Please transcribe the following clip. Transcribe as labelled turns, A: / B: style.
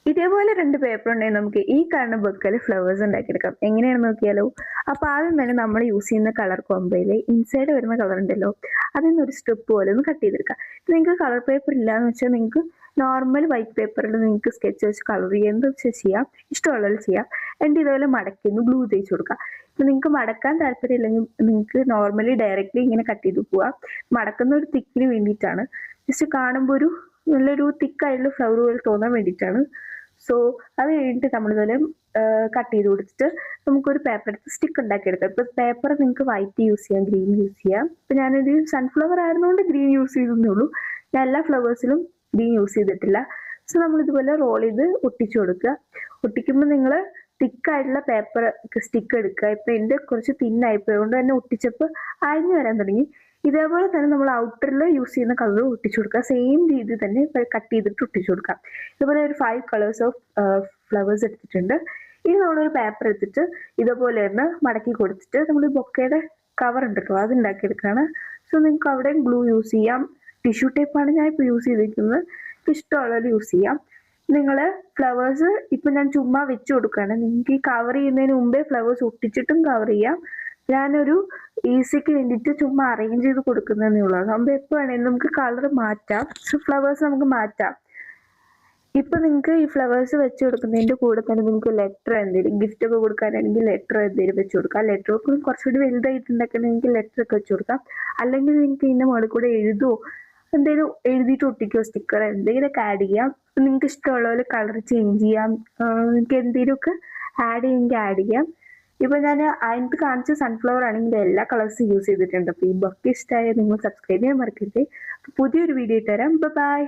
A: ഇതേപോലെ 2 പേപ്പർ ഉണ്ടെങ്കിൽ നമുക്ക് ഈ കാണുന്ന ബൊക്കയിൽ ഫ്ലവേഴ്സ് ഉണ്ടാക്കിയെടുക്കാം. എങ്ങനെയാണെന്ന് നോക്കിയാലോ? അപ്പോൾ ആദ്യം തന്നെ നമ്മൾ യൂസ് ചെയ്യുന്ന കളർ കോംബോയിൽ ഇൻസൈഡ് വരുന്ന കളർ ഉണ്ടല്ലോ, അതിൽ നിന്ന് ഒരു സ്ട്രിപ്പ് പോലെ ഒന്ന് കട്ട് ചെയ്തെടുക്കാം. നിങ്ങൾക്ക് കളർ പേപ്പർ ഇല്ലാന്ന് വെച്ചാൽ നിങ്ങൾക്ക് നോർമൽ വൈറ്റ് പേപ്പറിൽ നിങ്ങൾക്ക് സ്കെച്ച് വെച്ച് കളർ ചെയ്യാം, എന്ത് വെച്ചാൽ ചെയ്യാം, ഇഷ്ടമുള്ളത് ചെയ്യാം. എന്നിട്ട് ഇതുപോലെ മടക്കി ഒന്ന് ഗ്ലൂ തേച്ച് കൊടുക്കാം. ഇപ്പം നിങ്ങൾക്ക് മടക്കാൻ താല്പര്യമില്ലെങ്കിൽ നിങ്ങൾക്ക് നോർമലി ഡയറക്റ്റ്ലി ഇങ്ങനെ കട്ട് ചെയ്ത് പോവാം. മടക്കുന്ന ഒരു തിക്കിന് വേണ്ടിയിട്ടാണ്, ജസ്റ്റ് കാണുമ്പോൾ ഒരു നല്ലൊരു തിക്കായിട്ടുള്ള ഫ്ലവർ പോലെ തോന്നാൻ വേണ്ടിയിട്ടാണ്. സോ അത് കഴിഞ്ഞിട്ട് നമ്മളിതുപോലെ കട്ട് ചെയ്ത് കൊടുത്തിട്ട് നമുക്കൊരു പേപ്പർ എടുത്ത് സ്റ്റിക്ക് ഉണ്ടാക്കിയെടുക്കാം. ഇപ്പം പേപ്പർ നിങ്ങൾക്ക് വൈറ്റ് യൂസ് ചെയ്യാം, ഗ്രീൻ യൂസ് ചെയ്യാം. ഇപ്പം ഞാനൊരു സൺഫ്ലവർ ആയിരുന്നുകൊണ്ട് ഗ്രീൻ യൂസ് ചെയ്തേ ഉള്ളൂ. ഞാൻ എല്ലാ ഫ്ലവേഴ്സിലും ഗ്രീൻ യൂസ് ചെയ്തിട്ടില്ല. സോ നമ്മളിതുപോലെ റോൾ ചെയ്ത് ഒട്ടിച്ചു കൊടുക്കുക. ഒട്ടിക്കുമ്പോൾ നിങ്ങൾ തിക്കായിട്ടുള്ള പേപ്പർ സ്റ്റിക്ക് എടുക്കുക. ഇപ്പം എൻ്റെ കുറച്ച് തിന്നായിപ്പോയതുകൊണ്ട് തന്നെ ഒട്ടിച്ചപ്പോൾ അയഞ്ഞു വരാൻ തുടങ്ങി. ഇതേപോലെ തന്നെ നമ്മൾ ഔട്ടറിൽ യൂസ് ചെയ്യുന്ന കളർ ഒട്ടിച്ചു കൊടുക്കുക. സെയിം രീതി തന്നെ കട്ട് ചെയ്തിട്ട് ഒട്ടിച്ചു കൊടുക്കാം. ഇതുപോലെ ഒരു 5 കളേഴ്സ് ഓഫ് ഫ്ലവേഴ്സ് എടുത്തിട്ടുണ്ട്. ഇനി നമ്മളൊരു പേപ്പർ എടുത്തിട്ട് ഇതുപോലെ തന്നെ മടക്കി കൊടുത്തിട്ട് നമ്മൾ ബൊക്കയുടെ കവർ ഉണ്ടല്ലോ അത് ഉണ്ടാക്കിയെടുക്കുകയാണ്. സോ നിങ്ങൾക്ക് അവിടെ ഗ്ലൂ യൂസ് ചെയ്യാം. ടിഷ്യൂ ടേപ്പാണ് ഞാൻ ഇപ്പോൾ യൂസ് ചെയ്തിരിക്കുന്നത്. ഇഷ്ടമുള്ളത് യൂസ് ചെയ്യാം. നിങ്ങൾ ഫ്ലവേഴ്സ് ഇപ്പം ഞാൻ ചുമ്മാ വെച്ച് കൊടുക്കുകയാണ്. നിങ്ങൾക്ക് ഈ കവർ ചെയ്യുന്നതിന് മുമ്പേ ഫ്ലവേഴ്സ് ഒട്ടിച്ചിട്ടും കവർ ചെയ്യാം. ഞാനൊരു ഈസിക്ക് വേണ്ടിയിട്ട് ചുമ്മാ അറേഞ്ച് ചെയ്ത് കൊടുക്കുന്നതേ ഉള്ളൂ. അതാകുമ്പോൾ എപ്പോൾ വേണമെങ്കിലും നമുക്ക് കളർ മാറ്റാം. സോ ഫ്ലവേഴ്സ് നമുക്ക് മാറ്റാം. ഇപ്പൊ നിങ്ങൾക്ക് ഈ ഫ്ലവേഴ്സ് വെച്ച് കൊടുക്കുന്നതിന്റെ കൂടെ തന്നെ നിങ്ങൾക്ക് ലെറ്റർ എന്തെങ്കിലും ഗിഫ്റ്റ് ഒക്കെ കൊടുക്കാനാണെങ്കിൽ ലെറ്റർ എന്തെങ്കിലും വെച്ച് കൊടുക്കാം. ലെറ്റർ ഒക്കെ കുറച്ചുകൂടി വലുതായിട്ടുണ്ടാക്കണമെങ്കിൽ ലെറ്റർ ഒക്കെ വെച്ച് കൊടുക്കാം. അല്ലെങ്കിൽ നിങ്ങൾക്ക് ഇതിന്റെ മുകളിൽ കൂടെ എഴുതുമോ എന്തെങ്കിലും എഴുതിയിട്ട് ഒട്ടിക്കോ സ്റ്റിക്കർ എന്തെങ്കിലുമൊക്കെ ആഡ് ചെയ്യാം. നിങ്ങൾക്ക് ഇഷ്ടമുള്ള പോലെ കളർ ചേഞ്ച് ചെയ്യാം. നിങ്ങൾക്ക് എന്തെങ്കിലുമൊക്കെ ആഡ് ചെയ്യുമെങ്കിൽ ആഡ് ചെയ്യാം. ഇപ്പൊ ഞാൻ അതിനകത്ത് കാണിച്ച സൺഫ്ലവർ ആണെങ്കിൽ എല്ലാ കളേഴ്സും യൂസ് ചെയ്തിട്ടുണ്ട്. അപ്പൊ ഈ ബൊക്കെ ഇഷ്ടമായ നിങ്ങൾ സബ്സ്ക്രൈബ് ചെയ്യാൻ മറക്കരുത്. പുതിയൊരു വീഡിയോ ഇട്ട് തരാം. ബൈ.